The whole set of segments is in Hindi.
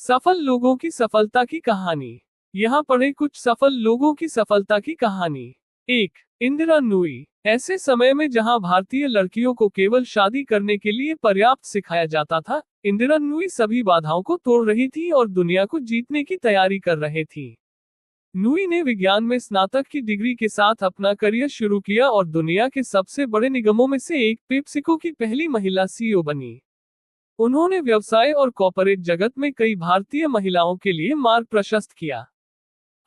सफल लोगों की सफलता की कहानी। यहाँ पढ़े कुछ सफल लोगों की सफलता की कहानी। 1. इंदिरा नूई। ऐसे समय में जहाँ भारतीय लड़कियों को केवल शादी करने के लिए पर्याप्त सिखाया जाता था, इंदिरा नूई सभी बाधाओं को तोड़ रही थी और दुनिया को जीतने की तैयारी कर रही थी। नूई ने विज्ञान में स्नातक की डिग्री के साथ अपना करियर शुरू किया और दुनिया के सबसे बड़े निगमों में से एक पेप्सिको की पहली महिला सीईओ बनी। उन्होंने व्यवसाय और कॉर्पोरेट जगत में कई भारतीय महिलाओं के लिए मार्ग प्रशस्त किया।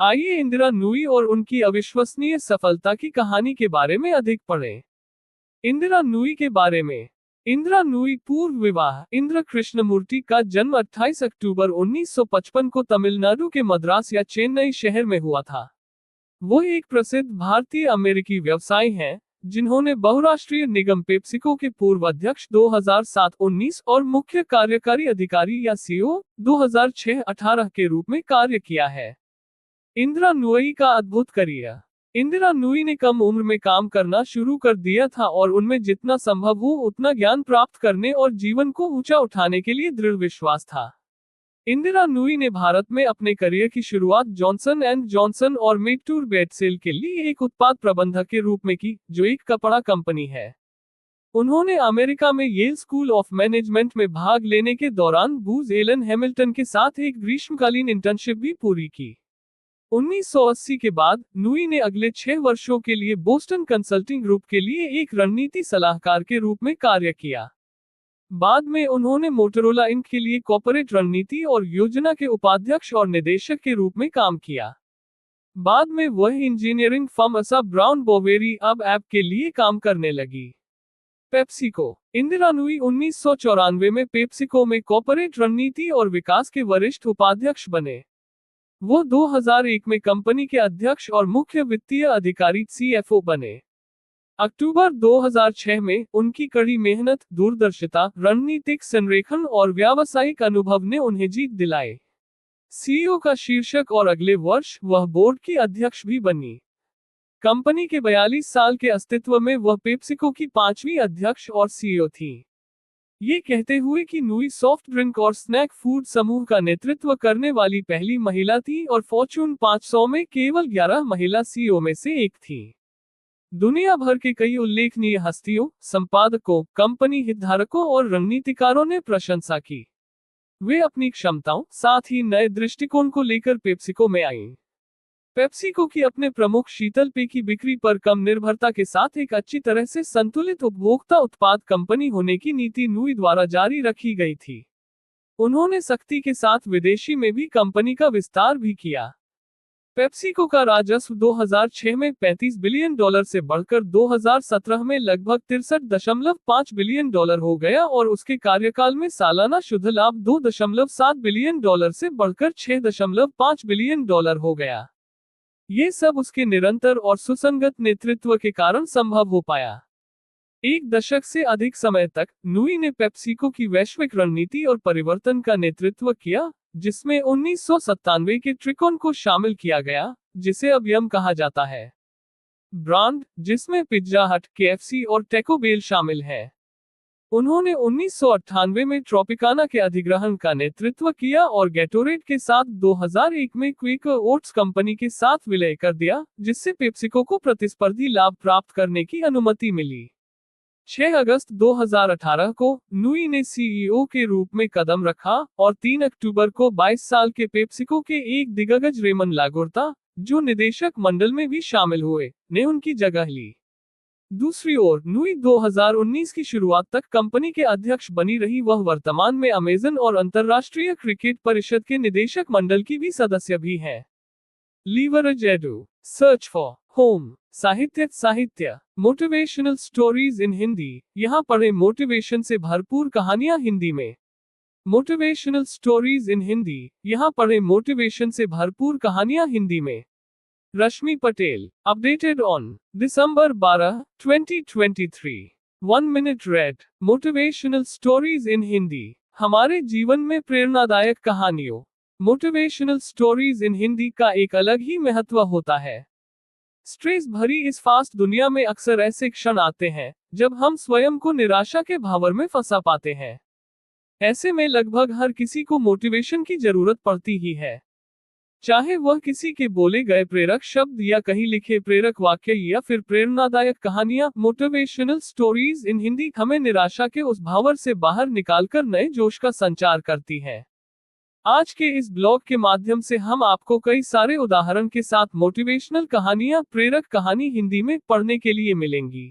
आइए इंदिरा नूई और उनकी अविश्वसनीय सफलता की कहानी के बारे में अधिक पढ़ें। इंदिरा नूई के बारे में। इंदिरा नूई पूर्व विवाह इंद्र कृष्णमूर्ति का जन्म 28 अक्टूबर 1955 को तमिलनाडु के मद्रास या चेन्नई शहर में हुआ था। वो एक प्रसिद्ध भारतीय अमेरिकी व्यवसायी हैं, जिन्होंने बहुराष्ट्रीय निगम पेप्सिको के पूर्व अध्यक्ष 2007-19 और मुख्य कार्यकारी अधिकारी या सीईओ 2006-18 के रूप में कार्य किया है। इंदिरा नूई का अद्भुत करियर। इंदिरा नूई ने कम उम्र में काम करना शुरू कर दिया था और उनमें जितना संभव हो उतना ज्ञान प्राप्त करने और जीवन को ऊंचा उठाने के लिए दृढ़ विश्वास था। इंदिरा नूई ने भारत में अपने करियर की शुरुआत जॉनसन एंड जॉनसन और मेटूर बेडसेल के लिए एक उत्पाद प्रबंधक के रूप में की, जो एक कपड़ा कंपनी है। उन्होंने अमेरिका में येल स्कूल ऑफ मैनेजमेंट में भाग लेने के दौरान बूज एलन हैमिल्टन के साथ एक ग्रीष्मकालीन इंटर्नशिप भी पूरी की। 1980 के बाद नूई ने अगले 6 वर्षों के लिए बोस्टन कंसल्टिंग ग्रुप के लिए एक रणनीति सलाहकार के रूप में कार्य किया। बाद में उन्होंने मोटोरोला इंक के लिए कॉर्पोरेट रणनीति और योजना के उपाध्यक्ष और निदेशक के रूप में काम किया। बाद में वह इंजीनियरिंग फर्म असा ब्राउन बोवेरी अब ऐप के लिए काम करने लगी। पेप्सिको। इंदिरा नूई 1994 में पेप्सिको में कॉर्पोरेट रणनीति और विकास के वरिष्ठ उपाध्यक्ष बने। वो 2001 में कंपनी के अध्यक्ष और मुख्य वित्तीय अधिकारी सीएफओ बने। अक्टूबर 2006 में उनकी कड़ी मेहनत, दूरदर्शिता, रणनीतिक संरेखण और व्यावसायिक अनुभव ने उन्हें जीत दिलाए। सीईओ का शीर्षक और अगले वर्ष वह बोर्ड की अध्यक्ष भी बनी। कंपनी के 42 साल के अस्तित्व में वह पेप्सिको की 5वीं अध्यक्ष और सीईओ थी। ये कहते हुए कि नूई सॉफ्ट ड्रिंक और स्नैक फूड समूह का नेतृत्व करने वाली पहली महिला थी और फॉर्च्यून 500 में केवल 11 महिला सीईओ में से एक थी। दुनिया भर के कई उल्लेखनीय हस्तियों, संपादकों, कंपनी हितधारकों और रणनीतिकारों ने प्रशंसा की। वे अपनी क्षमताओं, साथ ही नए दृष्टिकोण को लेकर पेप्सिको में आईं। पेप्सिको की अपने प्रमुख शीतल पेय की बिक्री पर कम निर्भरता के साथ एक अच्छी तरह से संतुलित उपभोक्ता उत्पाद कंपनी होने की नीति नूई द्वारा जारी रखी गई थी। उन्होंने सख्ती के साथ विदेशी में भी कंपनी का विस्तार भी किया। पेप्सिको का राजस्व 2006 में $35 बिलियन से बढ़कर 2017 में लगभग $63.5 बिलियन हो गया और उसके कार्यकाल में सालाना शुद्ध लाभ $2.7 बिलियन से बढ़कर $6.5 बिलियन हो गया। ये सब उसके निरंतर और सुसंगत नेतृत्व के कारण संभव हो पाया। एक दशक से अधिक समय तक नूई ने पेप्सिको की वैश्विक रणनीति और परिवर्तन का नेतृत्व किया, जिसमें 1997 के त्रिकोण को शामिल किया गया, जिसे अब यम कहा जाता है। ब्रांड, जिसमें पिज्जा हट, केएफसी और टैको बेल शामिल है। उन्होंने 1998 में ट्रॉपिकाना के अधिग्रहण का नेतृत्व किया और गैटोरेड के साथ 2001 में क्विकर ओट्स कंपनी के साथ विलय कर दिया, जिससे पेप्सिको को प्रतिस्पर्धी लाभ प्राप्त करने की अनुमति मिली। 6 अगस्त 2018 को नूई ने सीईओ के रूप में कदम रखा और 3 अक्टूबर को 22 साल के पेप्सिको के एक दिग्गज रेमन लागोर्ता, जो निदेशक मंडल में भी शामिल हुए, ने उनकी जगह ली। दूसरी ओर नूई 2019 की शुरुआत तक कंपनी के अध्यक्ष बनी रही। वह वर्तमान में अमेजन और अंतर्राष्ट्रीय क्रिकेट परिषद के निदेशक मंडल की भी सदस्य भी है। Leverage edu, search for home, साहित्य, मोटिवेशनल स्टोरीज इन हिंदी। यहाँ पढ़े मोटिवेशन से भरपूर कहानियां हिंदी में। Motivational stories in Hindi. यहाँ पढ़े मोटिवेशन से भरपूर कहानियां हिंदी में। Rashmi Patel, updated on December 12, 2023। 1 minute read, motivational stories in Hindi. हमारे जीवन में प्रेरणादायक कहानियों, मोटिवेशनल स्टोरीज इन हिंदी का एक अलग ही महत्व होता है। स्ट्रेस भरी इस फास्ट दुनिया में अक्सर ऐसे क्षण आते हैं जब हम स्वयं को निराशा के भावर में फंसा पाते हैं। ऐसे में लगभग हर किसी को मोटिवेशन की जरूरत पड़ती ही है, चाहे वह किसी के बोले गए प्रेरक शब्द या कहीं लिखे प्रेरक वाक्य या फिर प्रेरणादायक कहानियां। मोटिवेशनल स्टोरीज इन हिंदी हमें निराशा के उस भावर से बाहर निकालकर नए जोश का संचार करती है। आज के इस ब्लॉग के माध्यम से हम आपको कई सारे उदाहरण के साथ मोटिवेशनल कहानियां, प्रेरक कहानी हिंदी में पढ़ने के लिए मिलेंगी।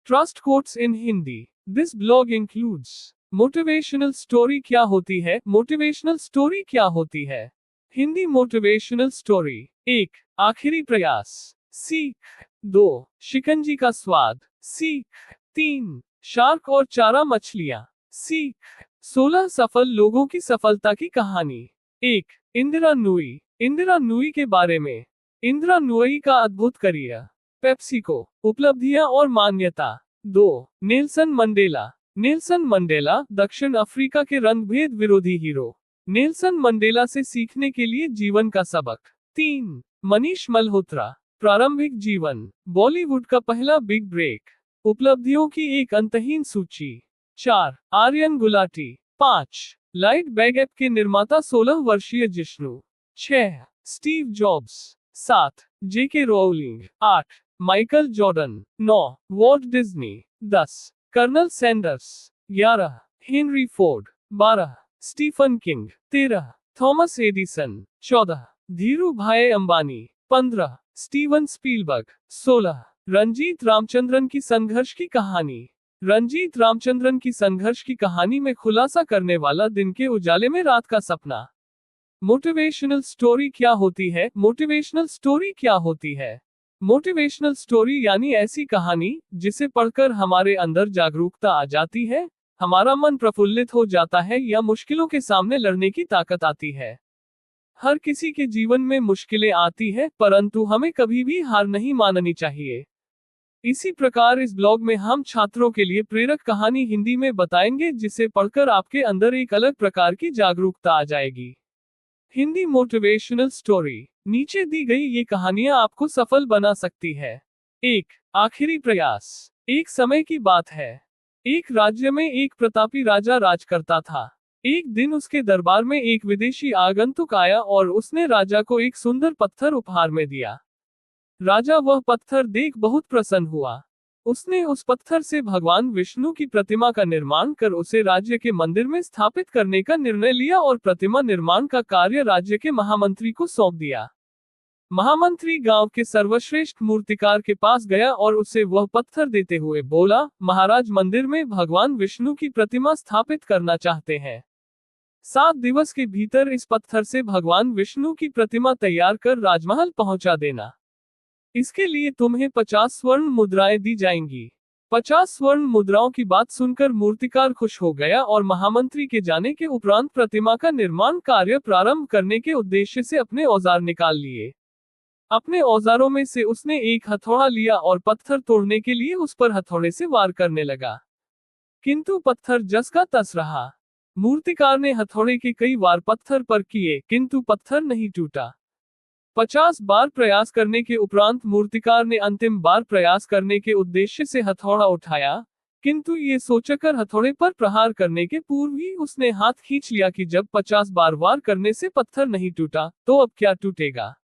Trust quotes in Hindi. This blog includes motivational story. क्या होती है मोटिवेशनल स्टोरी? क्या होती है हिंदी मोटिवेशनल स्टोरी? 1. आखिरी प्रयास। सीख। 2. शिकंजी का स्वाद। सीख। 3. शार्क और चारा मछलियां। सीख। 16 सफल लोगों की सफलता की कहानी। 1. इंदिरा नूई। इंदिरा नूई के बारे में। इंदिरा नूई का अद्भुत करियर। पेप्सिको। उपलब्धियां और मान्यता। 2. Nelson Mandela. नेल्सन मंडेला दक्षिण अफ्रीका के रंगभेद विरोधी हीरो। नेल्सन मंडेला से सीखने के लिए जीवन का सबक। 3. मनीष मल्होत्रा। प्रारंभिक जीवन। बॉलीवुड का पहला बिग ब्रेक। उपलब्धियों की एक अंतहीन सूची। 4. Aryan Gulati. 5. Light bag app के निर्माता 16 वर्षीय Jishnu. 6. Steve Jobs. 7. JK Rowling. 8. Michael Jordan. 9. Walt Disney. 10. Colonel Sanders. 11. Henry Ford. 12. Stephen King. 13. Thomas Edison. 14. Dhiru bhai Ambani. 15. Steven Spielberg. 16. Ranjeet Ramachandran की संघर्ष की कहानी। रंजीत रामचंद्रन की संघर्ष की कहानी में खुलासा करने वाला दिन के उजाले में रात का सपना। मोटिवेशनल स्टोरी क्या होती है? मोटिवेशनल स्टोरी क्या होती है? मोटिवेशनल स्टोरी यानी ऐसी कहानी जिसे पढ़कर हमारे अंदर जागरूकता आ जाती है, हमारा मन प्रफुल्लित हो जाता है या मुश्किलों के सामने लड़ने की ताकत आती है। हर किसी के जीवन में मुश्किलें आती है, परंतु हमें कभी भी हार नहीं माननी चाहिए। इसी प्रकार इस ब्लॉग में हम छात्रों के लिए प्रेरक कहानी हिंदी में बताएंगे, जिसे पढ़कर आपके अंदर एक अलग प्रकार की जागरूकता आ जाएगी। Hindi motivational story. नीचे दी गई ये कहानियां आपको सफल बना सकती है। 1. आखिरी प्रयास। एक समय की बात है। एक राज्य में एक प्रतापी राजा राज करता था। एक दिन उसके दरबार में एक विदेशी आगंतुक आया और उसने राजा को एक सुंदर पत्थर उपहार में दिया। राजा वह पत्थर देख बहुत प्रसन्न हुआ। उसने उस पत्थर से भगवान विष्णु की प्रतिमा का निर्माण कर उसे राज्य के मंदिर में स्थापित करने का निर्णय लिया और प्रतिमा निर्माण का कार्य राज्य के महामंत्री को सौंप दिया। महामंत्री गांव के सर्वश्रेष्ठ मूर्तिकार के पास गया और उसे वह पत्थर देते हुए बोला, महाराज, मंदिर में भगवान विष्णु की प्रतिमा स्थापित करना चाहते हैं। 7 दिवस के भीतर इस पत्थर से भगवान विष्णु की प्रतिमा तैयार कर राजमहल पहुंचा देना। इसके लिए तुम्हें 50 स्वर्ण मुद्राएं दी जाएंगी। 50 स्वर्ण मुद्राओं की बात सुनकर मूर्तिकार खुश हो गया और महामंत्री के जाने के उपरांत प्रतिमा का निर्माण कार्य प्रारंभ करने के उद्देश्य से अपने औजार निकाल लिए। अपने औजारों में से उसने एक हथौड़ा लिया और पत्थर तोड़ने के लिए उस पर हथौड़े से वार करने लगा, किंतु पत्थर जस का तस रहा। मूर्तिकार ने हथौड़े के कई वार पत्थर पर किए, किंतु पत्थर नहीं टूटा। 50 बार प्रयास करने के उपरांत मूर्तिकार ने अंतिम बार प्रयास करने के उद्देश्य से हथौड़ा उठाया, किंतु ये सोचकर हथौड़े पर प्रहार करने के पूर्व ही उसने हाथ खींच लिया कि जब 50 बार वार करने से पत्थर नहीं टूटा, तो अब क्या टूटेगा।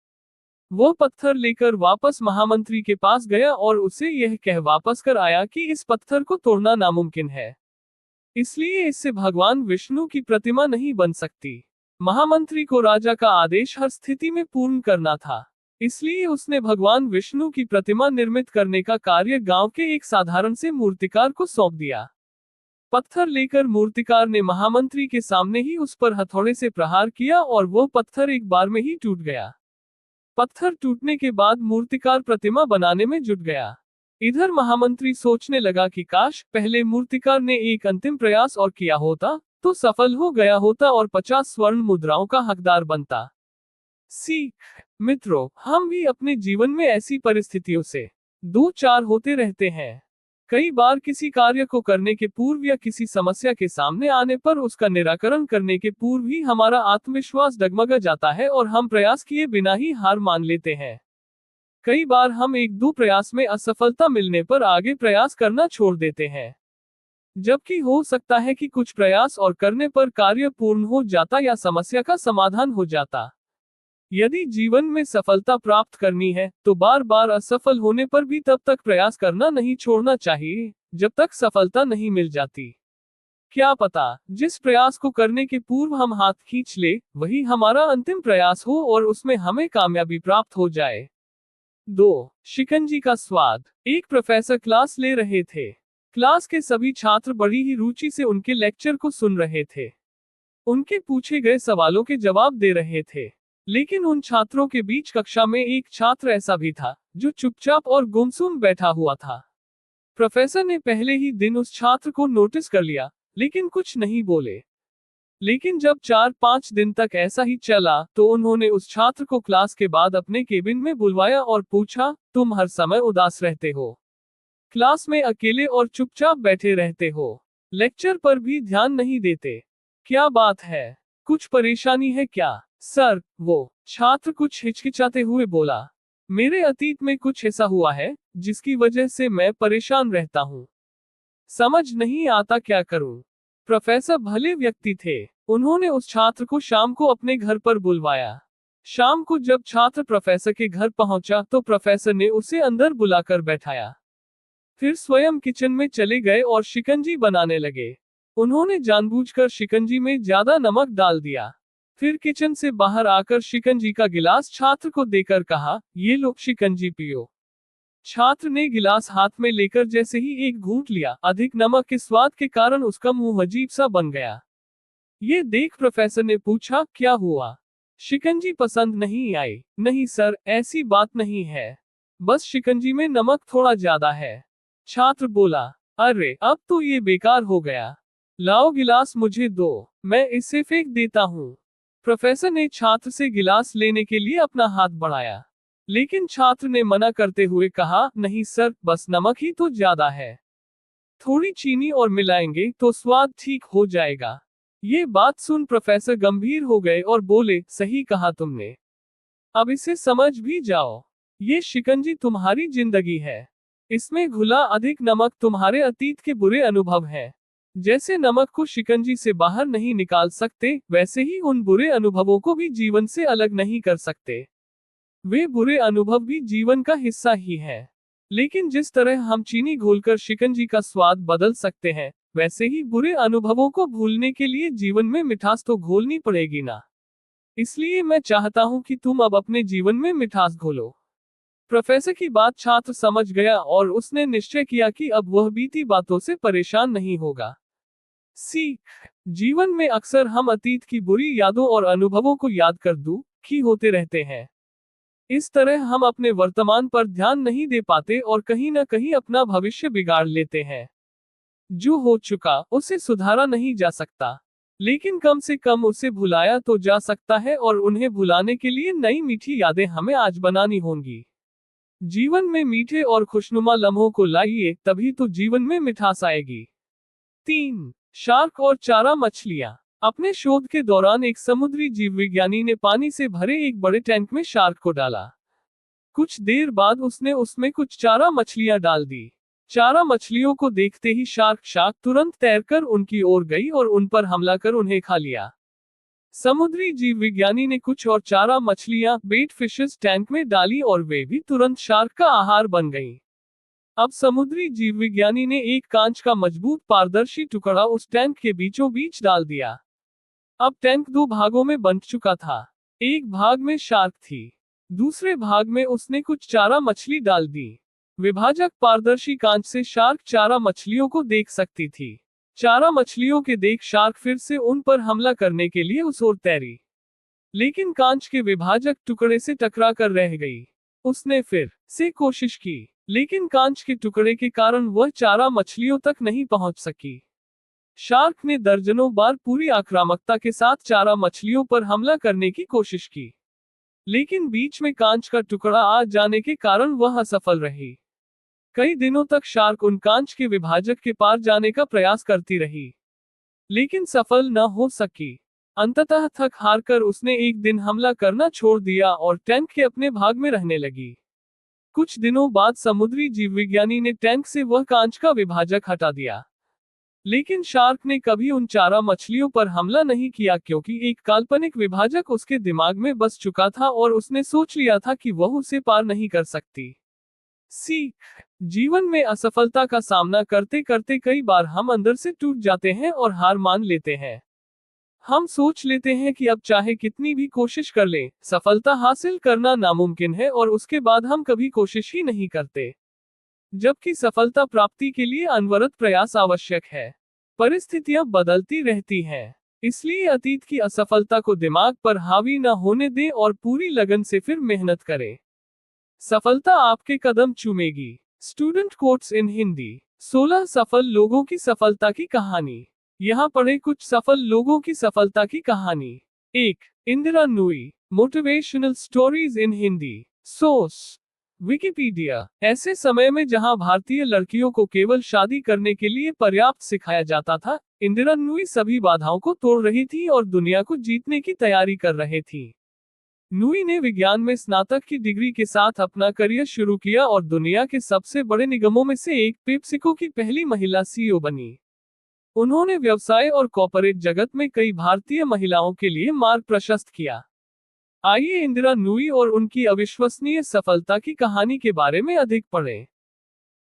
वो पत्थर लेकर वापस महामंत्री के पास गया और उसे यह कह वापस कर आया कि इस पत्थर को तोड़ना नामुमकिन है, इसलिए इससे भगवान विष्णु की प्रतिमा नहीं बन सकती। महामंत्री को राजा का आदेश हर स्थिति में पूर्ण करना था, इसलिए उसने भगवान विष्णु की प्रतिमा निर्मित करने का कार्य गांव के एक साधारण से मूर्तिकार को सौंप दिया। पत्थर लेकर मूर्तिकार ने महामंत्री के सामने ही उस पर हथौड़े से प्रहार किया और वह पत्थर एक बार में ही टूट गया। पत्थर टूटने के बाद मूर्तिकार प्रतिमा बनाने में जुट गया। इधर महामंत्री सोचने लगा कि काश पहले मूर्तिकार ने एक अंतिम प्रयास और किया होता तो सफल हो गया होता और 50 स्वर्ण मुद्राओं का हकदार बनता। सीख। मित्रों, हम भी अपने जीवन में ऐसी परिस्थितियों से दो चार होते रहते हैं। कई बार किसी कार्य को करने के पूर्व या किसी समस्या के सामने आने पर उसका निराकरण करने के पूर्व ही हमारा आत्मविश्वास डगमगा जाता है और हम प्रयास किए बिना ही हार मान लेते हैं। कई बार हम 1-2 प्रयास में असफलता मिलने पर आगे प्रयास करना छोड़ देते हैं। जबकि हो सकता है कि कुछ प्रयास और करने पर कार्य पूर्ण हो जाता या समस्या का समाधान हो जाता। यदि जीवन में सफलता प्राप्त करनी है तो बार बार असफल होने पर भी तब तक प्रयास करना नहीं छोड़ना चाहिए जब तक सफलता नहीं मिल जाती। क्या पता जिस प्रयास को करने के पूर्व हम हाथ खींच ले वही हमारा अंतिम प्रयास हो और उसमें हमें कामयाबी प्राप्त हो जाए। 2. शिकंजी का स्वाद। एक प्रोफेसर क्लास ले रहे थे। क्लास के सभी छात्र बड़ी ही रुचि से उनके लेक्चर को सुन रहे थे। उनके पूछे गए सवालों के जवाब दे रहे थे। लेकिन उन छात्रों के बीच कक्षा में एक छात्र ऐसा भी था जो चुपचाप और गुमसुम बैठा हुआ था। प्रोफेसर ने पहले ही दिन उस छात्र को नोटिस कर लिया, लेकिन कुछ नहीं बोले। लेकिन जब 4-5 दिन तक ऐसा ही चला तो उन्होंने उस छात्र को क्लास के बाद अपने केबिन में बुलवाया और पूछा, तुम हर समय उदास रहते हो, क्लास में अकेले और चुपचाप बैठे रहते हो, लेक्चर पर भी ध्यान नहीं देते, क्या बात है, कुछ परेशानी है क्या? सर, वो छात्र कुछ हिचकिचाते हुए बोला, मेरे अतीत में कुछ ऐसा हुआ है जिसकी वजह से मैं परेशान रहता हूँ, समझ नहीं आता क्या करूं। प्रोफेसर भले व्यक्ति थे, उन्होंने उस छात्र को शाम को अपने घर पर बुलवाया। शाम को जब छात्र प्रोफेसर के घर पहुंचा तो प्रोफेसर ने उसे अंदर बुलाकर बैठाया। फिर स्वयं किचन में चले गए और शिकंजी बनाने लगे। उन्होंने जानबूझकर शिकंजी में ज्यादा नमक डाल दिया। फिर किचन से बाहर आकर शिकंजी का गिलास छात्र को देकर कहा, ये लो शिकंजी पियो। छात्र ने गिलास हाथ में लेकर जैसे ही एक घूंट लिया, अधिक नमक के स्वाद के कारण उसका मुंह अजीब सा बन गया। ये देख प्रोफेसर ने पूछा, क्या हुआ? शिकंजी पसंद नहीं आई? नहीं सर, ऐसी बात नहीं है, बस शिकंजी में नमक थोड़ा ज्यादा है। छात्र बोला, अरे अब तो ये बेकार हो गया, लाओ गिलास मुझे दो, मैं इसे फेंक देता हूँ। प्रोफेसर ने छात्र से गिलास लेने के लिए अपना हाथ बढ़ाया, लेकिन छात्र ने मना करते हुए कहा, नहीं सर, बस नमक ही तो ज्यादा है, थोड़ी चीनी और मिलाएंगे तो स्वाद ठीक हो जाएगा। ये बात सुन प्रोफेसर गंभीर हो गए और बोले, सही कहा तुमने, अब इसे समझ भी जाओ, ये शिकंजी तुम्हारी जिंदगी है, इसमें घुला अधिक नमक तुम्हारे अतीत के बुरे अनुभव हैं। जैसे नमक को शिकंजी से बाहर नहीं निकाल सकते, वैसे ही उन बुरे अनुभवों को भी जीवन से अलग नहीं कर सकते। वे बुरे अनुभव भी जीवन का हिस्सा ही है। लेकिन जिस तरह हम चीनी घोलकर शिकंजी का स्वाद बदल सकते हैं, वैसे ही बुरे अनुभवों को भूलने के लिए जीवन में मिठास तो घोलनी पड़ेगी ना। इसलिए मैं चाहता हूं कि तुम अब अपने जीवन में मिठास घोलो। प्रोफेसर की बात छात्र समझ गया और उसने निश्चय किया कि अब वह बीती बातों से परेशान नहीं होगा। सीख, जीवन में अक्सर हम अतीत की बुरी यादों और अनुभवों को याद कर दुखी होते रहते हैं। इस तरह हम अपने वर्तमान पर ध्यान नहीं दे पाते और कहीं न कहीं अपना भविष्य बिगाड़ लेते हैं। जो हो चुका उसे सुधारा नहीं जा सकता, लेकिन कम से कम उसे भुलाया तो जा सकता है और उन्हें भुलाने के लिए नई मीठी यादें हमें आज बनानी होंगी। जीवन में मीठे और खुशनुमा लम्हों को लाइए, तभी तो जीवन में मिठास आएगी। 3. शार्क और चारा मछलियां। अपने शोध के दौरान एक समुद्री जीव विज्ञानी ने पानी से भरे एक बड़े टैंक में शार्क को डाला। कुछ देर बाद उसने उसमें कुछ चारा मछलियां डाल दी। चारा मछलियों को देखते ही शार्क तुरंत तैरकर उनकी ओर गई और उन पर हमला कर उन्हें खा लिया। समुद्री जीव विज्ञानी ने कुछ और चारा मछलियां बेट फिशेस टैंक में डाली और वे भी तुरंत शार्क का आहार बन गईं। अब समुद्री जीव विज्ञानी ने एक कांच का मजबूत पारदर्शी टुकड़ा उस टैंक के बीचों बीच डाल दिया। अब टैंक 2 भागों में बंट चुका था। एक भाग में शार्क थी, दूसरे भाग में उसने कुछ चारा मछली डाल दी। विभाजक पारदर्शी कांच से शार्क चारा मछलियों को देख सकती थी। चारा मछलियों के देख शार्क फिर से उन पर हमला करने के लिए उस ओर तैरी, लेकिन कांच के विभाजक टुकड़े से टकरा कर रह गई। उसने फिर से कोशिश की, लेकिन कांच के टुकड़े के कारण वह चारा मछलियों तक नहीं पहुंच सकी। शार्क ने दर्जनों बार पूरी आक्रामकता के साथ चारा मछलियों पर हमला करने की कोशिश की, लेकिन बीच में कांच का टुकड़ा आ जाने के कारण वह असफल रही। कई दिनों तक शार्क उन कांच के विभाजक के पार जाने का प्रयास करती रही, लेकिन सफल न हो सकी। अंततः थक हारकर उसने एक दिन हमला करना छोड़ दिया और टैंक के अपने भाग में रहने लगी। कुछ दिनों बाद समुद्री जीव विज्ञानी ने टैंक से वह कांच का विभाजक हटा दिया, लेकिन शार्क ने कभी उन चारा मछलियों पर हमला नहीं किया क्योंकि एक काल्पनिक विभाजक उसके दिमाग में बस चुका था और उसने सोच लिया था कि वह उसे पार नहीं कर सकती। सीख, जीवन में असफलता का सामना करते करते कई बार हम अंदर से टूट जाते हैं और हार मान लेते हैं। हम सोच लेते हैं कि अब चाहे कितनी भी कोशिश कर लें, सफलता हासिल करना नामुमकिन है और उसके बाद हम कभी कोशिश ही नहीं करते। जबकि सफलता प्राप्ति के लिए अनवरत प्रयास आवश्यक है। परिस्थितियां बदलती रहती हैं, इसलिए अतीत की असफलता को दिमाग पर हावी न होने दें और पूरी लगन से फिर मेहनत करें। सफलता आपके कदम चूमेगी। Student quotes in Hindi. 16 सफल लोगों की सफलता की कहानी। यहाँ पढ़े कुछ सफल लोगों की सफलता की कहानी। 1. Indira Nooyi. Motivational stories in Hindi. Source Wikipedia. ऐसे समय में जहां भारतीय लड़कियों को केवल शादी करने के लिए पर्याप्त सिखाया जाता था, इंदिरा नूई सभी बाधाओं को तोड़ रही थी और दुनिया को जीतने की तैयारी कर रही थी। नूई ने विज्ञान में स्नातक की डिग्री के साथ अपना करियर शुरू किया और दुनिया के सबसे बड़े निगमों में से एक पेप्सिको की पहली महिला सीईओ बनी। उन्होंने व्यवसाय और कॉर्पोरेट जगत में कई भारतीय महिलाओं के लिए मार्ग प्रशस्त किया। आइए इंदिरा नूई और उनकी अविश्वसनीय सफलता की कहानी के बारे में अधिक पढ़ें।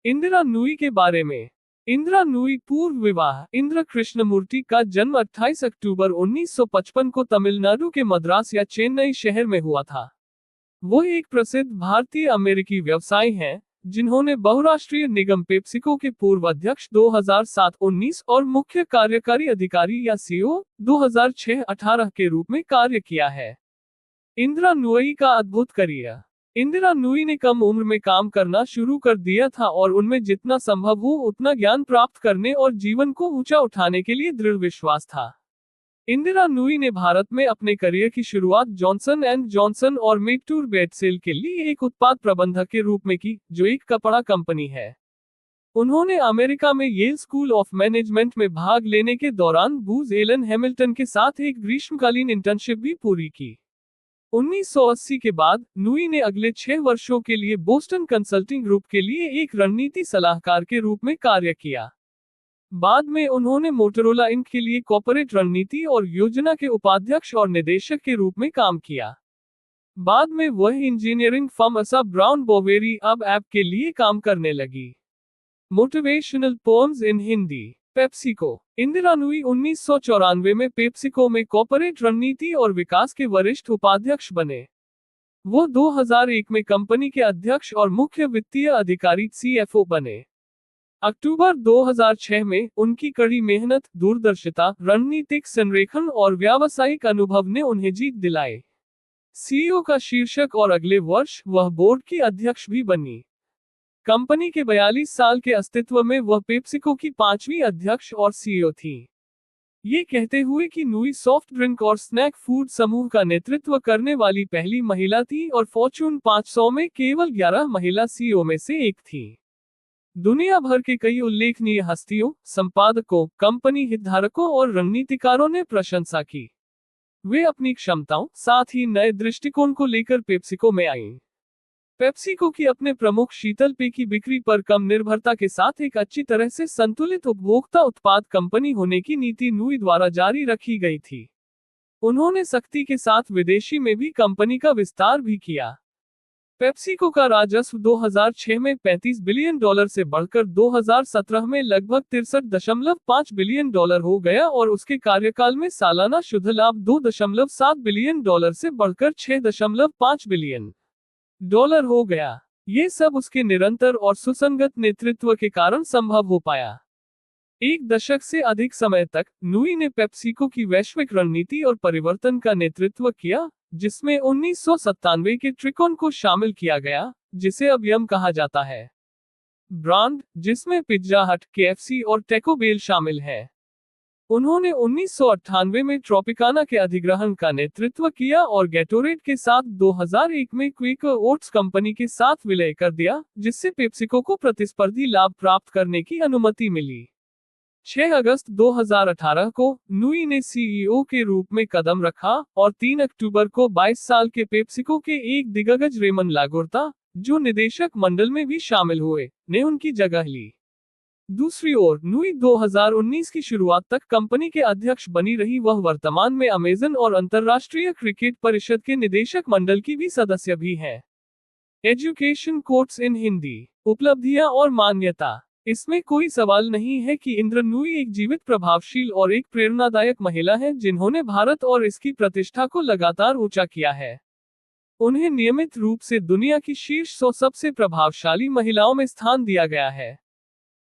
इंदिरा नूई के बारे में। इंदिरा नूई पूर्व विवाह इंद्र कृष्णमूर्ति का जन्म 28 अक्टूबर 1955 को तमिलनाडु के मद्रास या चेन्नई शहर में हुआ था। वो एक प्रसिद्ध भारतीय अमेरिकी व्यवसायी हैं, जिन्होंने बहुराष्ट्रीय निगम पेप्सिको के पूर्व अध्यक्ष 2007-19 और मुख्य कार्यकारी अधिकारी या सीईओ 2006-18 के रूप में कार्य किया है। इंदिरा नूई का अद्भुत करियर। इंदिरा नूई ने कम उम्र में काम करना शुरू कर दिया था और उनमें जितना संभव हो उतना ज्ञान प्राप्त करने और जीवन को ऊंचा उठाने के लिए दृढ़ विश्वास था। इंदिरा नूई ने भारत में अपने करियर की शुरुआत जॉनसन एंड जॉनसन और मेटूर बेटसेल के लिए एक उत्पाद प्रबंधक के रूप में की, जो एक कपड़ा कंपनी है। उन्होंने अमेरिका में येल स्कूल ऑफ मैनेजमेंट में भाग लेने के दौरान बूज एलन हैमिल्टन के साथ एक ग्रीष्मकालीन इंटर्नशिप भी पूरी की। 1980 के बाद नूई ने अगले 6 वर्षों के लिए बोस्टन कंसल्टिंग ग्रुप के लिए एक रणनीति सलाहकार के रूप में कार्य किया। बाद में उन्होंने मोटोरोला इंक के लिए कॉर्पोरेट रणनीति और योजना के उपाध्यक्ष और निदेशक के रूप में काम किया। बाद में वह इंजीनियरिंग फर्म असा ब्राउन बोवेरी अब ऐप के लिए काम करने लगी। Motivational poems in Hindi. PepsiCo. Indira Nooyi 1994 में पेप्सिको में कॉर्पोरेट रणनीति और विकास के वरिष्ठ उपाध्यक्ष बने। वो 2001 में कंपनी के अध्यक्ष और मुख्य वित्तीय अधिकारी सीएफओ बने। अक्टूबर 2006 में उनकी कड़ी मेहनत, दूरदर्शिता, रणनीतिक संरेखण और व्यावसायिक अनुभव ने उन्हें जीत दिलाए सीईओ का शीर्षक और अगले वर्ष वह बोर्ड की अध्यक्ष भी बनी। कंपनी के 42 साल के अस्तित्व में वह पेप्सिको की 5वीं अध्यक्ष और सीईओ थी। ये कहते हुए कि नूई सॉफ्ट ड्रिंक और स्नैक फूड समूह का नेतृत्व करने वाली पहली महिला थी और फॉर्च्यून 500 में केवल 11 महिला सीईओ में से एक थी। दुनिया भर के कई उल्लेखनीय हस्तियों, संपादकों, कंपनी हितधारकों और रणनीतिकारों ने प्रशंसा की। वे अपनी क्षमताओं, साथ ही नए दृष्टिकोण को लेकर पेप्सिको में आईं। पेप्सिको की अपने प्रमुख शीतल पेय की बिक्री पर कम निर्भरता के साथ एक अच्छी तरह से संतुलित उपभोक्ता उत्पाद कंपनी होने की नीति नूई द्वारा जारी रखी गई थी। उन्होंने सख्ती के साथ विदेशी में भी कंपनी का विस्तार भी किया। पेप्सिको का राजस्व 2006 में $35 बिलियन से बढ़कर 2017 में लगभग $63.5 बिलियन हो गया और उसके कार्यकाल में सालाना शुद्ध लाभ $2.7 बिलियन से बढ़कर $6.5 बिलियन हो गया। ये सब उसके निरंतर और सुसंगत नेतृत्व के कारण संभव हो पाया। एक दशक से अधिक समय तक नूई ने पेप्सिको की वैश्विक रणनीति और परिवर्तन का नेतृत्व किया, जिसमें 1997 के त्रिकोण को शामिल किया गया, जिसे अब यम कहा जाता है। ब्रांड, जिसमें पिज्जा हट, केएफसी और टैको बेल शामिल है। उन्होंने 1998 में ट्रॉपिकाना के अधिग्रहण का नेतृत्व किया और गैटोरेड के साथ 2001 में क्वेकर ओट्स कंपनी के साथ विलय कर दिया, जिससे पेप्सिको को प्रतिस्पर्धी लाभ प्राप्त करने की अनुमति मिली। 6 अगस्त 2018 को नूई ने सीईओ के रूप में कदम रखा और 3 अक्टूबर को 22 साल के पेप्सिको के एक दिग्गज रेमन लागोर्ता, जो निदेशक मंडल में भी शामिल हुए, ने उनकी जगह ली। दूसरी ओर नुई 2019 की शुरुआत तक कंपनी के अध्यक्ष बनी रही। वह वर्तमान में अमेजन और अंतर्राष्ट्रीय क्रिकेट परिषद के निदेशक मंडल की भी सदस्य भी है। एजुकेशन कोट्स इन हिंदी, उपलब्धियां और मान्यता। इसमें कोई सवाल नहीं है कि इंद्र नुई एक जीवित, प्रभावशील और एक प्रेरणादायक महिला है जिन्होंने भारत और इसकी प्रतिष्ठा को लगातार ऊंचा किया है। उन्हें नियमित रूप से दुनिया की शीर्ष 100 सबसे प्रभावशाली महिलाओं में स्थान दिया गया है।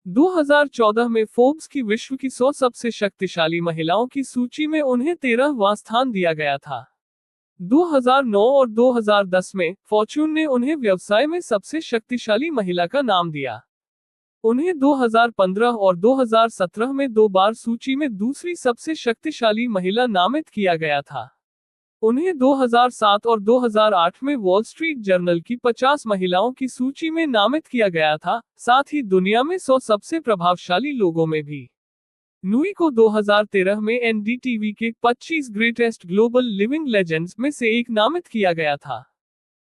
2014 में फोर्ब्स की विश्व की 100 सबसे शक्तिशाली महिलाओं की सूची में उन्हें 13वां स्थान दिया गया था। 2009 और 2010 में फॉर्च्यून ने उन्हें व्यवसाय में सबसे शक्तिशाली महिला का नाम दिया। उन्हें 2015 और 2017 में 2 बार सूची में दूसरी सबसे शक्तिशाली महिला नामित किया गया था। उन्हें 2007 और 2008 में वॉल स्ट्रीट जर्नल की 50 महिलाओं की सूची में नामित किया गया था, साथ ही दुनिया में 100 सबसे प्रभावशाली लोगों में भी। नुई को 2013 में एनडीटीवी के 25 ग्रेटेस्ट ग्लोबल लिविंग लेजेंड्स में से एक नामित किया गया था।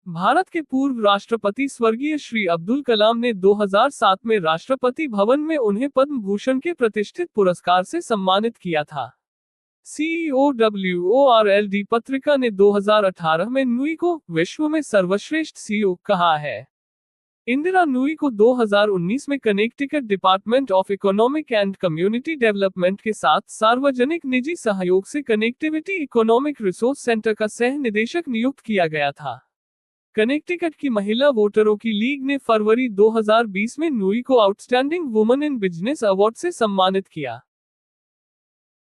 भारत के पूर्व राष्ट्रपति स्वर्गीय श्री अब्दुल कलाम ने 2007 में राष्ट्रपति भवन में उन्हें पद्म भूषण के प्रतिष्ठित पुरस्कार से सम्मानित किया था। CEOWORLD पत्रिका ने 2018 में नुई को विश्व में सर्वश्रेष्ठ CEO कहा है। इंदिरा नुई को 2019 में Connecticut department of economic and community development के साथ सार्वजनिक निजी सहयोग से कनेक्टिविटी इकोनॉमिक रिसोर्स सेंटर का सह निदेशक नियुक्त किया गया था। कनेक्टिकट की महिला वोटरों की लीग ने फरवरी 2020 में नुई को outstanding woman in business award से सम्मानित किया।